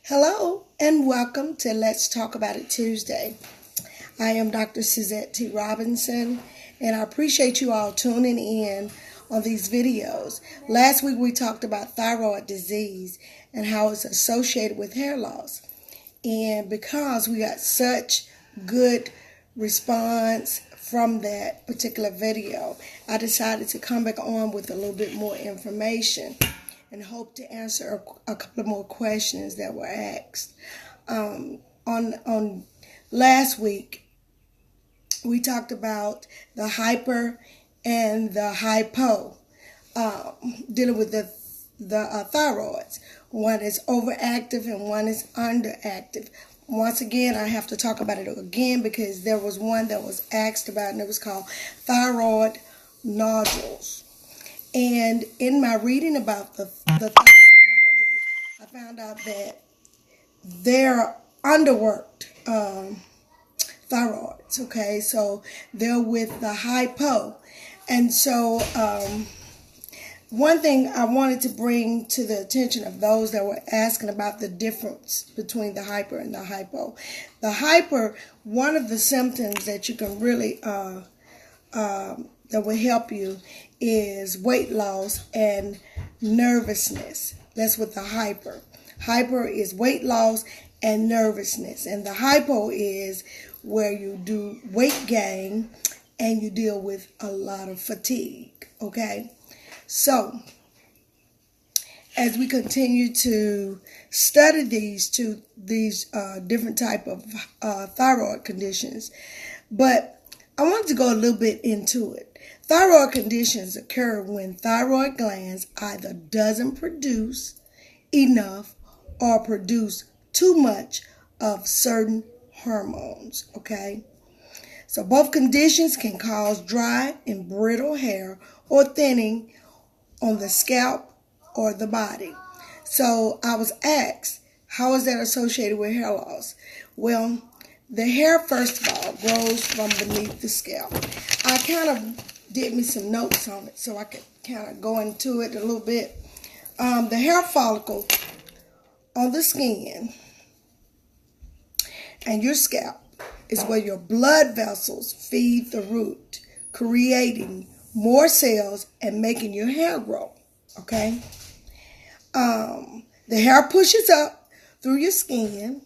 Hello and welcome to Let's Talk About It Tuesday. I am Dr. Suzette T. Robinson, and I appreciate you all tuning in on these videos. Last week we talked about thyroid disease and how it's associated with hair loss. And because we got such good response from that particular video, I decided to come back on with a little bit more information and hope to answer a couple of more questions that were asked. On last week, we talked about the hyper and the hypo, dealing with the thyroids. One is overactive and one is underactive. Once again, I have to talk about it again because there was one that was asked about, and it was called thyroid nodules. And in my reading about the thyroid nodules, I found out that they're underworked thyroids, okay? So they're with the hypo. And so one thing I wanted to bring to the attention of those that were asking about the difference between the hyper and the hypo. The hyper, one of the symptoms that you can really that will help you is weight loss and nervousness. That's what the hyper. Hyper is weight loss and nervousness. And the hypo is where you do weight gain and you deal with a lot of fatigue. Okay? So, as we continue to study these different type of thyroid conditions, but I wanted to go a little bit into it. Thyroid conditions occur when thyroid glands either doesn't produce enough or produce too much of certain hormones, okay? So both conditions can cause dry and brittle hair or thinning on the scalp or the body. So I was asked, how is that associated with hair loss? Well, the hair, first of all, grows from beneath the scalp. I kind of did me some notes on it so I could kind of go into it a little bit. The hair follicle on the skin and your scalp is where your blood vessels feed the root, creating more cells and making your hair grow, okay? The hair pushes up through your skin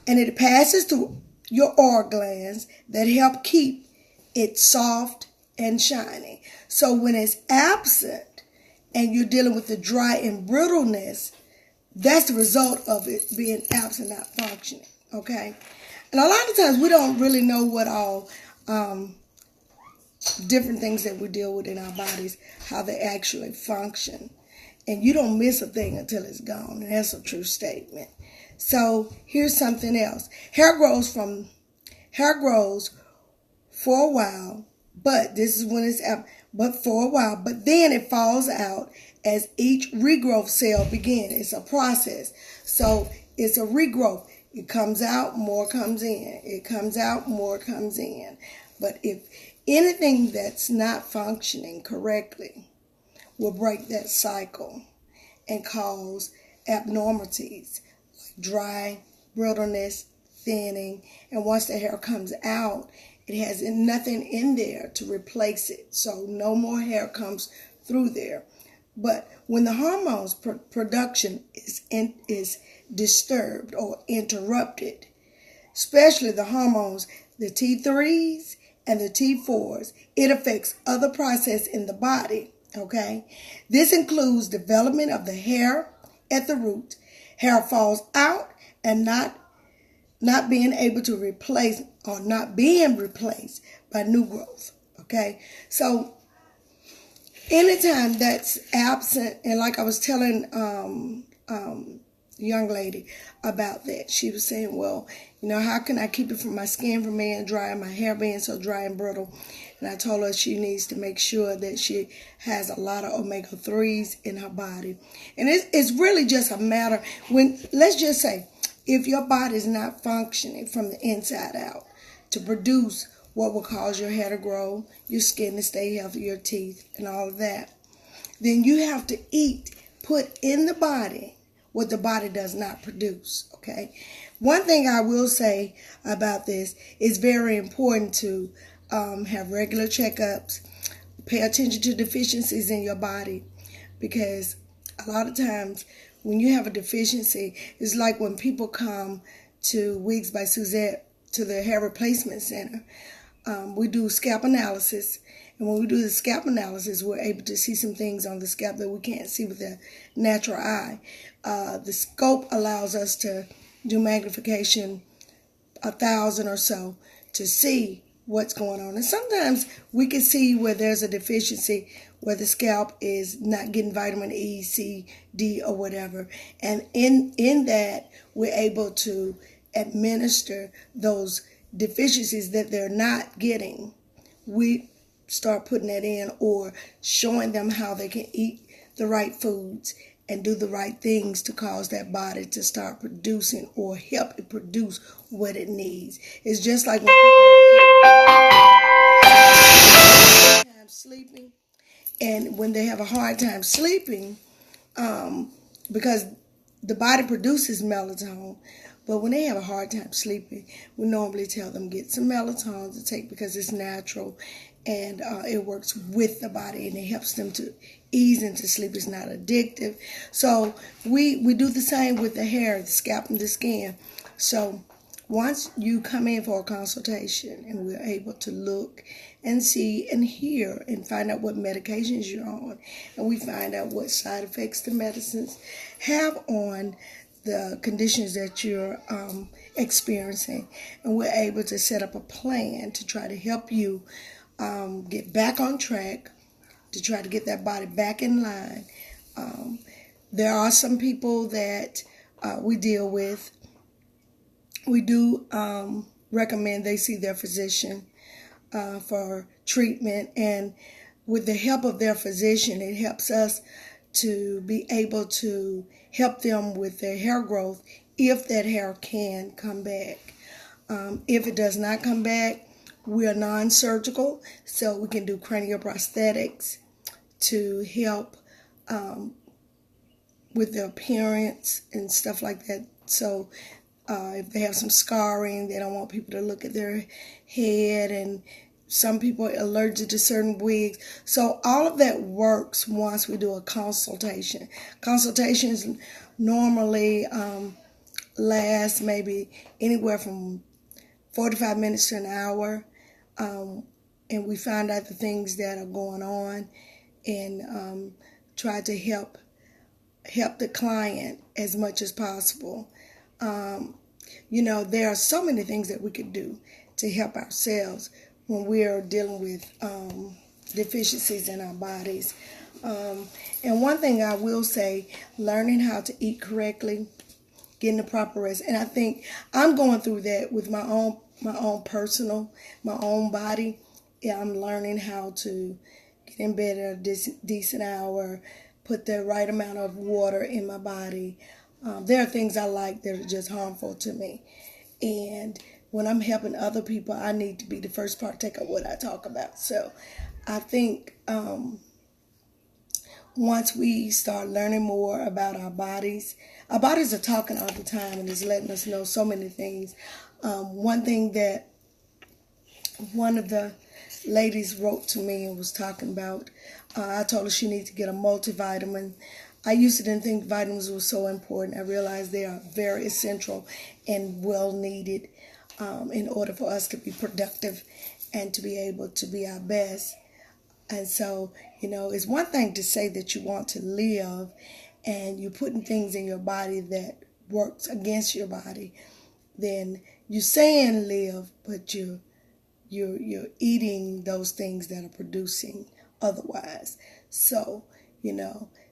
and it passes through your oil glands that help keep it soft and shiny. So when it's absent and you're dealing with the dry and brittleness, that's the result of it being absent, not functioning, okay? And a lot of times we don't really know what all different things that we deal with in our bodies, how they actually function. And you don't miss a thing until it's gone. And that's a true statement. So here's something else. Hair grows for a while, but this is when it's out, but for a while, but then it falls out as each regrowth cell begins. It's a process. So it's a regrowth. It comes out, more comes in. It comes out, more comes in. But if anything that's not functioning correctly will break that cycle and cause abnormalities, like dry, brittleness, thinning, and once the hair comes out, it has nothing in there to replace it, so no more hair comes through there. But when the hormones production is disturbed or interrupted, especially the hormones, the T3s and the T4s, it affects other processes in the body, okay? This includes development of the hair at the root. Hair falls out and not being able to replace or not being replaced by new growth, okay? So anytime that's absent, and like I was telling young lady about that, she was saying, well, you know, how can I keep it from my skin from being dry and my hair being so dry and brittle? And I told her she needs to make sure that she has a lot of omega-3s in her body. And it's really just a matter when, let's just say, if your body is not functioning from the inside out to produce what will cause your hair to grow, your skin to stay healthy, your teeth, and all of that, then you have to eat, put in the body what the body does not produce, okay? One thing I will say about this is very important to have regular checkups, pay attention to deficiencies in your body, because a lot of times when you have a deficiency, it's like when people come to Wigs by Suzette, to the hair replacement center. We do scalp analysis, and when we do the scalp analysis, we're able to see some things on the scalp that we can't see with the natural eye. The scope allows us to do magnification 1,000 or so to see what's going on. And sometimes we can see where there's a deficiency, where the scalp is not getting vitamin E, C, D, or whatever. And in that, we're able to administer those deficiencies that they're not getting. We start putting that in, or showing them how they can eat the right foods and do the right things to cause that body to start producing, or help it produce what it needs. It's just like when people have sleeping, and when they have a hard time sleeping, because the body produces melatonin, but when they have a hard time sleeping, we normally tell them get some melatonin to take, because it's natural, and it works with the body, and it helps them to ease into sleep. It's not addictive. So we do the same with the hair, the scalp, and the skin. So once you come in for a consultation, and we're able to look and see and hear and find out what medications you're on, and we find out what side effects the medicines have on the conditions that you're experiencing, and we're able to set up a plan to try to help you get back on track, to try to get that body back in line. There are some people that we deal with. We do recommend they see their physician for treatment, and with the help of their physician, it helps us to be able to help them with their hair growth, if that hair can come back. If it does not come back, we are non-surgical, so we can do cranial prosthetics to help with the appearance and stuff like that. So if they have some scarring, they don't want people to look at their head, and some people are allergic to certain wigs. So all of that works once we do a consultation. Consultations normally last maybe anywhere from 45 minutes to an hour. And we find out the things that are going on, and try to help the client as much as possible. There are so many things that we could do to help ourselves when we are dealing with deficiencies in our bodies. And one thing I will say, learning how to eat correctly, getting the proper rest. And I think I'm going through that with my own body. Yeah, I'm learning how to get in bed at a decent hour, put the right amount of water in my body. There are things I like that are just harmful to me. And when I'm helping other people, I need to be the first partaker of what I talk about. So I think once we start learning more about our bodies are talking all the time, and is letting us know so many things. One thing that one of the ladies wrote to me and was talking about, I told her she needs to get a multivitamin. I used to didn't think vitamins were so important. I realized they are very essential and well needed in order for us to be productive and to be able to be our best. And so, it's one thing to say that you want to live, and you're putting things in your body that works against your body. Then you're saying live, but you're eating those things that are producing otherwise. So,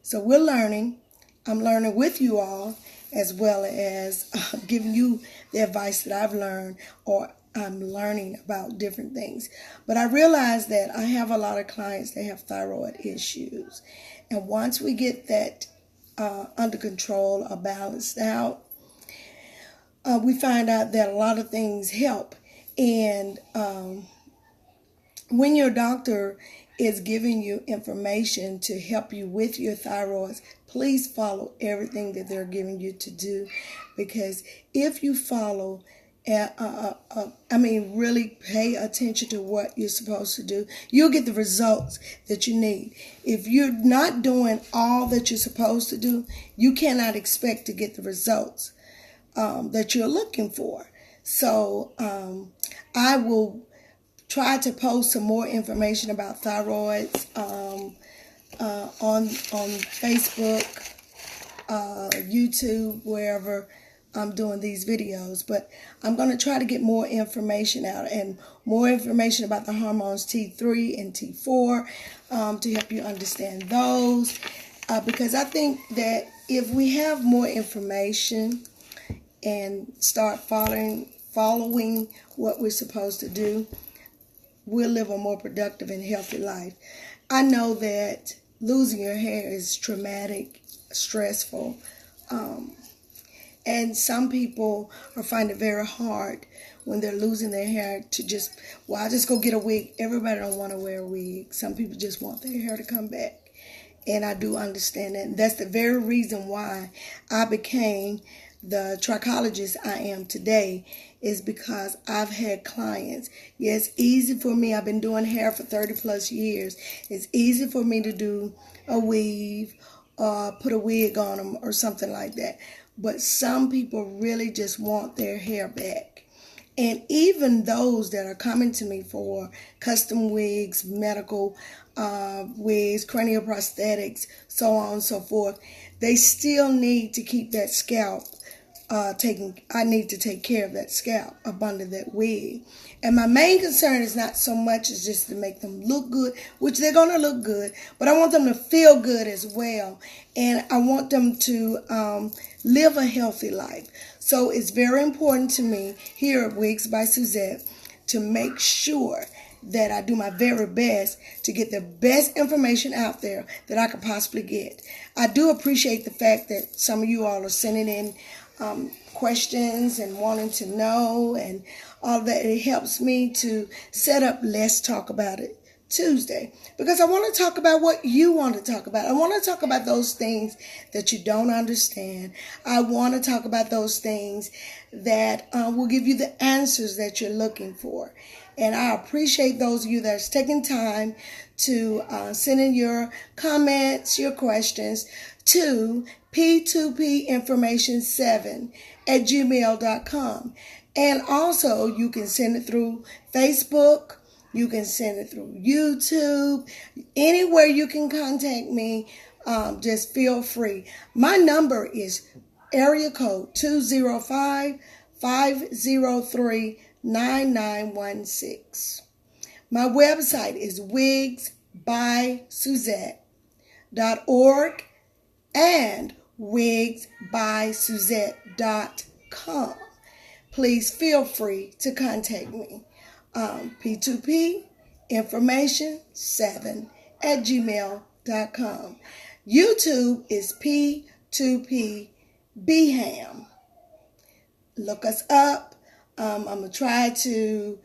so we're learning. I'm learning with you all, as well as giving you the advice that I've learned, or I'm learning about different things. But I realize that I have a lot of clients that have thyroid issues. And once we get that under control or balanced out, we find out that a lot of things help. And when your doctor is giving you information to help you with your thyroid, please follow everything that they're giving you to do, because if you follow, really pay attention to what you're supposed to do, you'll get the results that you need. If you're not doing all that you're supposed to do, you cannot expect to get the results that you're looking for. So I will try to post some more information about thyroids on Facebook, YouTube, wherever I'm doing these videos. But I'm going to try to get more information out, and more information about the hormones T3 and T4 to help you understand those, because I think that if we have more information and start following what we're supposed to do, we'll live a more productive and healthy life. I know that losing your hair is traumatic, stressful, and some people are finding it very hard when they're losing their hair to just, I'll just go get a wig. Everybody don't want to wear a wig. Some people just want their hair to come back. And I do understand that. And that's the very reason why I became the trichologist I am today, is because I've had clients. Yeah, it's easy for me. I've been doing hair for 30 plus years. It's easy for me to do a weave or put a wig on them or something like that. But some people really just want their hair back. And even those that are coming to me for custom wigs, medical wigs, cranial prosthetics, so on and so forth, they still need to keep that scalp I need to take care of that scalp up under that wig. And my main concern is not so much as just to make them look good, which they're going to look good, but I want them to feel good as well. And I want them to live a healthy life. So it's very important to me here at Wigs by Suzette to make sure that I do my very best to get the best information out there that I could possibly get. I do appreciate the fact that some of you all are sending in questions and wanting to know and all that. It helps me to set up Let's Talk About It Tuesday, because I want to talk about what you want to talk about. I want to talk about those things that you don't understand. I want to talk about those things that will give you the answers that you're looking for. And I appreciate those of you that's taking time to send in your comments, your questions to p2pinformation7@gmail.com. And also you can send it through Facebook. You can send it through YouTube. Anywhere you can contact me, just feel free. My number is area code 205-503-9916. My website is wigsbysuzette.org and wigsbysuzette.com. Please feel free to contact me. p2pinformation7@gmail.com. YouTube is p2pbham. Look us up. I'm going to try to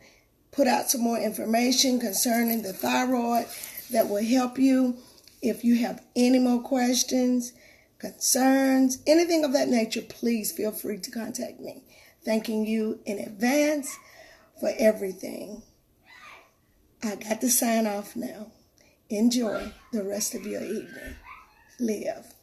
put out some more information concerning the thyroid that will help you. If you have any more questions, concerns, anything of that nature, please feel free to contact me. Thanking you in advance for everything. I got to sign off now. Enjoy the rest of your evening. Live.